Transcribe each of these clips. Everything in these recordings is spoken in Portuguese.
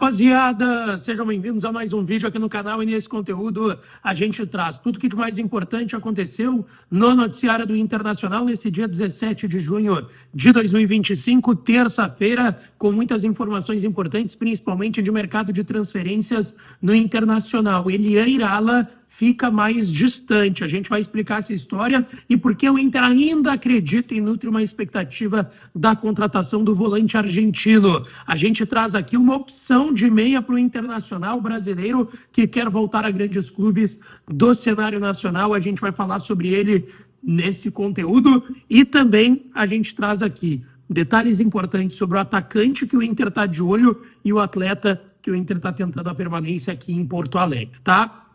rapaziada, sejam bem-vindos a mais um vídeo aqui no canal. E nesse conteúdo a gente traz tudo que de mais importante aconteceu no noticiário do Internacional nesse dia 17 de junho de 2025, terça-feira, com muitas informações importantes, principalmente de mercado de transferências no Internacional. Elian Irala fica mais distante. A gente vai explicar essa história e por que o Inter ainda acredita e nutre uma expectativa da contratação do volante argentino. A gente traz aqui uma opção de meia para o Internacional brasileiro que quer voltar a grandes clubes do cenário nacional. A gente vai falar sobre ele nesse conteúdo e também a gente traz aqui detalhes importantes sobre o atacante que o Inter está de olho e o atleta que o Inter está tentando a permanência aqui em Porto Alegre, tá?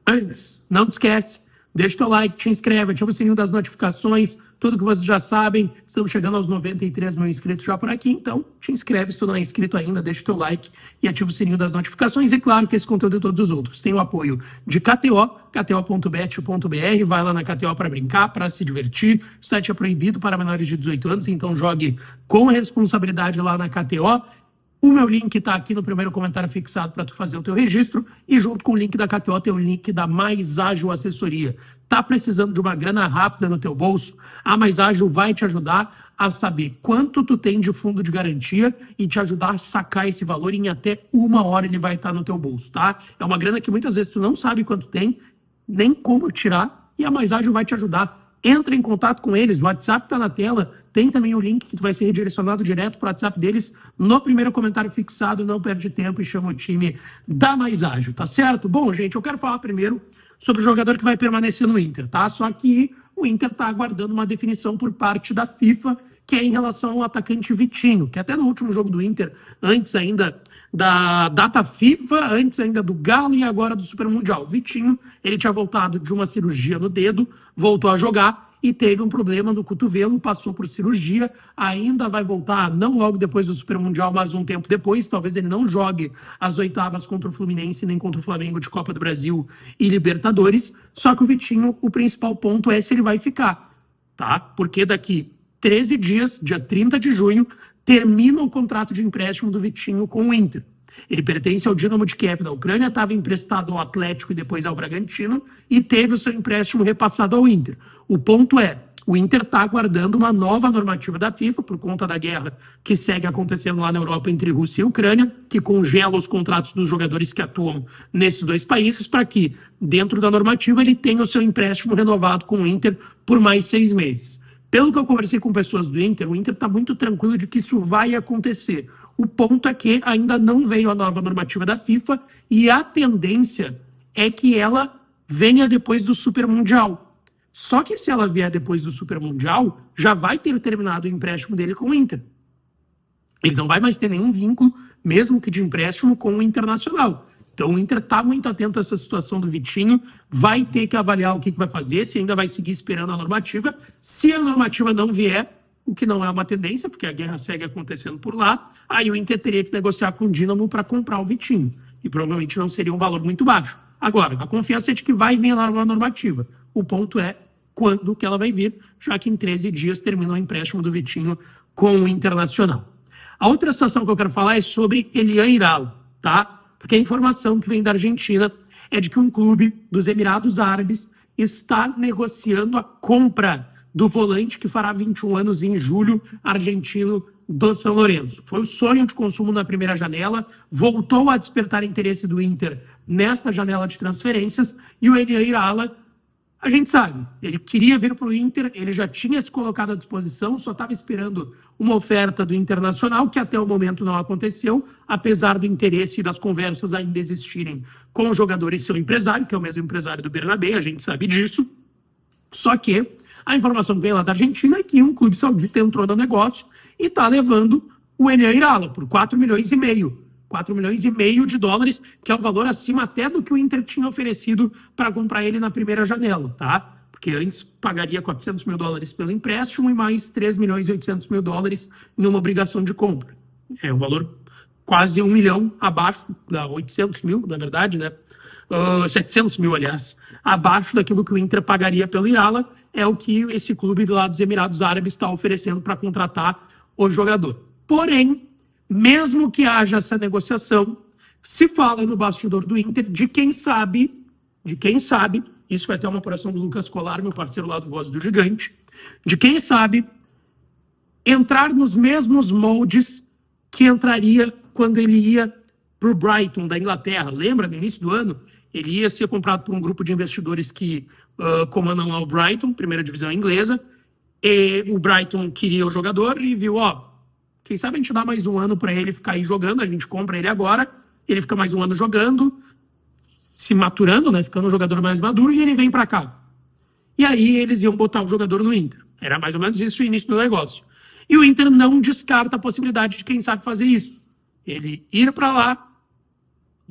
Antes, não te esquece, deixa o teu like, te inscreve, ativa o sininho das notificações, tudo que vocês já sabem. Estamos chegando aos 93 mil inscritos já por aqui, então te inscreve se tu não é inscrito ainda, deixa o teu like e ativa o sininho das notificações. E claro que esse conteúdo e todos os outros tem o apoio de KTO, kto.bet.br, vai lá na KTO para brincar, para se divertir. O site é proibido para menores de 18 anos, então jogue com responsabilidade lá na KTO. O meu link está aqui no primeiro comentário fixado para tu fazer o teu registro e junto com o link da KTO tem o link da Mais Ágil Assessoria. Tá precisando de uma grana rápida no teu bolso? A Mais Ágil vai te ajudar a saber quanto tu tem de fundo de garantia e te ajudar a sacar esse valor em até 1 hora ele vai estar no teu bolso, tá? É uma grana que muitas vezes tu não sabe quanto tem, nem como tirar, e a Mais Ágil vai te ajudar. Entra em contato com eles, o WhatsApp está na tela, tem também o link que tu vai ser redirecionado direto para o WhatsApp deles no primeiro comentário fixado. Não perde tempo e chama o time da Mais Ágil, tá certo? Bom, gente, eu quero falar primeiro sobre o jogador que vai permanecer no Inter, tá? Só que o Inter está aguardando uma definição por parte da FIFA, que é em relação ao atacante Vitinho, que até no último jogo do Inter, antes ainda da data FIFA, antes ainda do Galo e agora do Super Mundial. O Vitinho, ele tinha voltado de uma cirurgia no dedo, voltou a jogar e teve um problema no cotovelo, passou por cirurgia, ainda vai voltar, não logo depois do Super Mundial, mas um tempo depois. Talvez ele não jogue as oitavas contra o Fluminense, nem contra o Flamengo de Copa do Brasil e Libertadores, só que o Vitinho, o principal ponto é se ele vai ficar, tá? Porque daqui 13 dias, dia 30 de junho, termina o contrato de empréstimo do Vitinho com o Inter. Ele pertence ao Dinamo de Kiev da Ucrânia, estava emprestado ao Atlético e depois ao Bragantino e teve o seu empréstimo repassado ao Inter. O ponto é, o Inter está aguardando uma nova normativa da FIFA por conta da guerra que segue acontecendo lá na Europa entre Rússia e Ucrânia, que congela os contratos dos jogadores que atuam nesses dois países para que, dentro da normativa, ele tenha o seu empréstimo renovado com o Inter por mais 6 meses. Pelo que eu conversei com pessoas do Inter, o Inter está muito tranquilo de que isso vai acontecer. O ponto é que ainda não veio a nova normativa da FIFA e a tendência é que ela venha depois do Super Mundial. Só que se ela vier depois do Super Mundial, já vai ter terminado o empréstimo dele com o Inter. Ele não vai mais ter nenhum vínculo, mesmo que de empréstimo, com o Internacional. Então o Inter está muito atento a essa situação do Vitinho, vai ter que avaliar o que vai fazer, se ainda vai seguir esperando a normativa. Se a normativa não vier, o que não é uma tendência, porque a guerra segue acontecendo por lá, aí o Inter teria que negociar com o Dinamo para comprar o Vitinho. E provavelmente não seria um valor muito baixo. Agora, a confiança é de que vai vir a nova normativa. O ponto é quando que ela vai vir, já que em 13 dias termina o empréstimo do Vitinho com o Internacional. A outra situação que eu quero falar é sobre Elian Irala, tá? Porque a informação que vem da Argentina é de que um clube dos Emirados Árabes está negociando a compra do volante que fará 21 anos em julho, argentino do São Lourenço. Foi o sonho de consumo na primeira janela, voltou a despertar interesse do Inter nesta janela de transferências e o Elian Irala, a gente sabe, ele queria vir para o Inter, ele já tinha se colocado à disposição, só estava esperando uma oferta do Internacional, que até o momento não aconteceu, apesar do interesse e das conversas ainda existirem com o jogador e seu empresário, que é o mesmo empresário do Bernabé, a gente sabe disso. Só que a informação que vem lá da Argentina é que um clube saudita entrou no negócio e está levando o Elian Irala por 4 milhões e meio. 4 milhões e meio de dólares, que é um valor acima até do que o Inter tinha oferecido para comprar ele na primeira janela, tá? Porque antes pagaria 400 mil dólares pelo empréstimo e mais 3 milhões e 800 mil dólares em uma obrigação de compra. É um valor quase 1 milhão abaixo, 800 mil, na verdade, né? 700 mil, aliás, abaixo daquilo que o Inter pagaria pelo Irala, é o que esse clube lá dos Emirados Árabes está oferecendo para contratar o jogador. Porém, mesmo que haja essa negociação, se fala no bastidor do Inter de quem sabe, isso vai ter uma apuração do Lucas Colar, meu parceiro lá do Voz do Gigante, de quem sabe entrar nos mesmos moldes que entraria quando ele ia para o Brighton, da Inglaterra. Lembra, no início do ano, ele ia ser comprado por um grupo de investidores que comandam lá o Brighton, primeira divisão inglesa, e o Brighton queria o jogador e viu, quem sabe a gente dá mais um ano para ele ficar aí jogando, a gente compra ele agora, ele fica mais um ano jogando, se maturando, né, ficando um jogador mais maduro, e ele vem para cá. E aí eles iam botar o jogador no Inter. Era mais ou menos isso o início do negócio. E o Inter não descarta a possibilidade de quem sabe fazer isso. Ele ir para lá,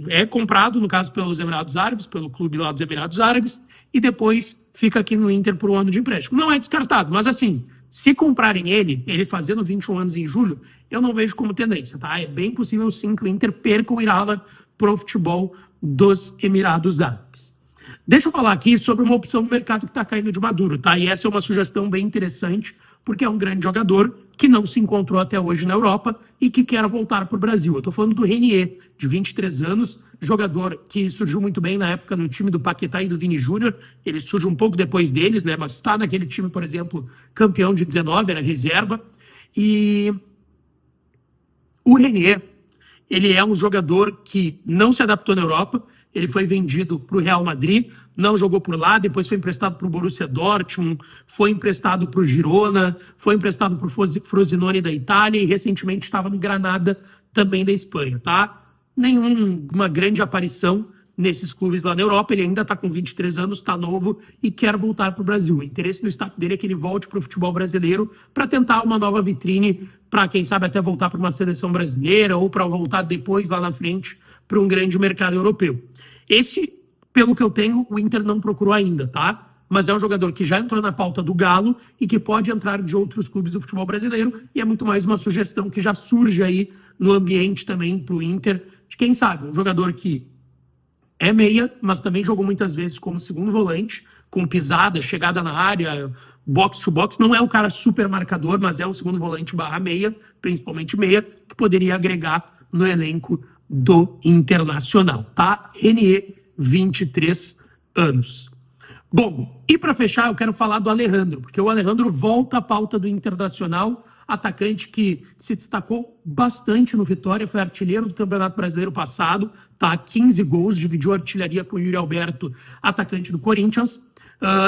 é comprado, no caso, pelos Emirados Árabes, pelo clube lá dos Emirados Árabes, e depois fica aqui no Inter por um ano de empréstimo. Não é descartado, mas assim, se comprarem ele fazendo 21 anos em julho, eu não vejo como tendência, tá? É bem possível sim que o Inter perca o Irala pro futebol dos Emirados Árabes. Deixa eu falar aqui sobre uma opção do mercado que está caindo de maduro, tá? E essa é uma sugestão bem interessante, porque é um grande jogador que não se encontrou até hoje na Europa e que quer voltar para o Brasil. Eu estou falando do Renier, de 23 anos, jogador que surgiu muito bem na época no time do Paquetá e do Vini Júnior. Ele surge um pouco depois deles, né? Mas está naquele time, por exemplo, campeão de 19, era reserva. E o Renier, ele é um jogador que não se adaptou na Europa. Ele foi vendido para o Real Madrid, não jogou por lá, depois foi emprestado para o Borussia Dortmund, foi emprestado para o Girona, foi emprestado para o Frosinone da Itália e recentemente estava no Granada, também da Espanha, tá? Nenhuma grande aparição nesses clubes lá na Europa, ele ainda está com 23 anos, está novo e quer voltar para o Brasil. O interesse do staff dele é que ele volte para o futebol brasileiro para tentar uma nova vitrine, para quem sabe até voltar para uma seleção brasileira ou para voltar depois lá na frente para um grande mercado europeu. Esse, pelo que eu tenho, o Inter não procurou ainda, tá? Mas é um jogador que já entrou na pauta do Galo e que pode entrar de outros clubes do futebol brasileiro, e é muito mais uma sugestão que já surge aí no ambiente também para o Inter, de quem sabe, um jogador que é meia, mas também jogou muitas vezes como segundo volante, com pisada, chegada na área, box to box, não é um cara super marcador, mas é um segundo volante barra meia, principalmente meia, que poderia agregar no elenco do Internacional, tá? Renier, 23 anos. Bom, e para fechar, eu quero falar do Alejandro, porque o Alejandro volta à pauta do Internacional, atacante que se destacou bastante no Vitória, foi artilheiro do Campeonato Brasileiro passado, tá? 15 gols, dividiu a artilharia com o Yuri Alberto, atacante do Corinthians.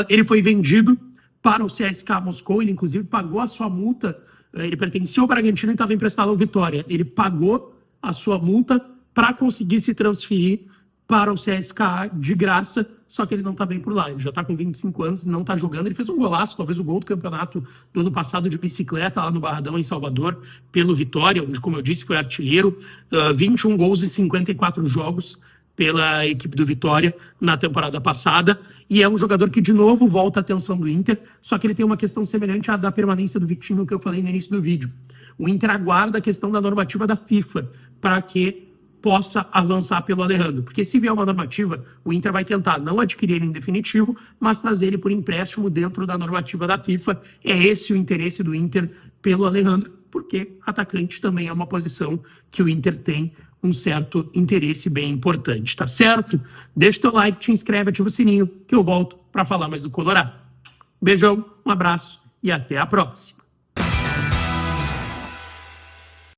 Ele foi vendido para o CSKA Moscou, ele inclusive pagou a sua multa, ele pertencia ao Bragantino e estava emprestado ao Vitória. Ele pagou a sua multa para conseguir se transferir para o CSKA de graça, só que ele não está bem por lá. Ele já está com 25 anos, não está jogando. Ele fez um golaço, talvez o gol do campeonato do ano passado de bicicleta lá no Barradão, em Salvador, pelo Vitória, onde, como eu disse, foi artilheiro. 21 gols em 54 jogos pela equipe do Vitória na temporada passada. E é um jogador que, de novo, volta a atenção do Inter, só que ele tem uma questão semelhante à da permanência do Vitinho, que eu falei no início do vídeo. O Inter aguarda a questão da normativa da FIFA para que possa avançar pelo Alejandro. Porque se vier uma normativa, o Inter vai tentar não adquirir ele em definitivo, mas trazer ele por empréstimo dentro da normativa da FIFA. É esse o interesse do Inter pelo Alejandro, porque atacante também é uma posição que o Inter tem um certo interesse bem importante, tá certo? Deixa o teu like, te inscreve, ativa o sininho, que eu volto para falar mais do Colorado. Beijão, um abraço e até a próxima.